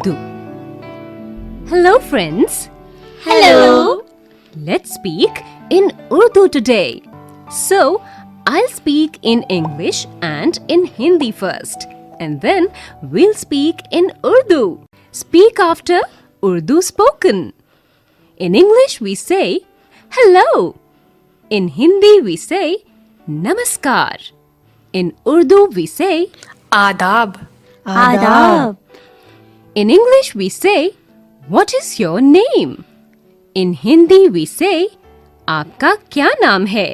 Urdu. Hello friends. Hello. Let's speak in Urdu today. So, I'll speak in English and in Hindi first, and then we'll speak in Urdu. Speak after Urdu spoken. In English we say hello. In Hindi we say namaskar. In Urdu we say आदाब. आदाब. In English we say what is your name? In Hindi we say आपका क्या नाम है?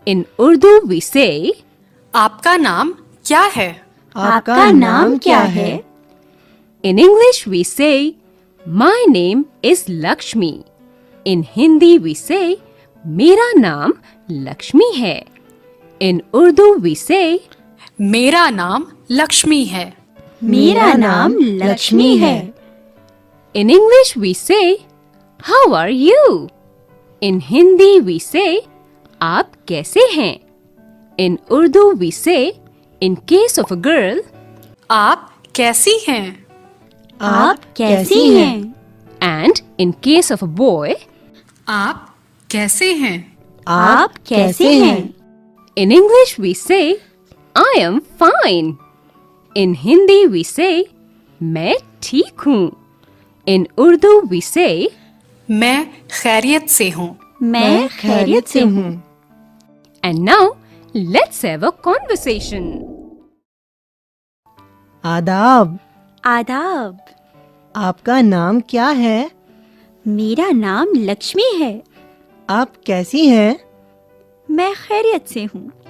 In Urdu we say आपका नाम क्या है? आपका नाम क्या है? In English we say my name is Lakshmi. In Hindi we say मेरा नाम लक्ष्मी है. In Urdu we say मेरा नाम लक्ष्मी है. मेरा नाम लक्ष्मी है. In English we say how are you? In Hindi we say आप कैसे हैं? In Urdu we say in case of a girl आप कैसी हैं? आप कैसी हैं? and in case of a boy आप कैसे हैं? आप कैसे हैं? in English we say I am fine. In Hindi we say मैं ठीक हूँ. In Urdu we say मैं खैरियत से हूँ. मैं खैरियत से हूँ. and now let's have a conversation. आदाब. आदाब. आपका नाम क्या है? मेरा नाम लक्ष्मी है. आप कैसी हैं? मैं खैरियत से हूँ.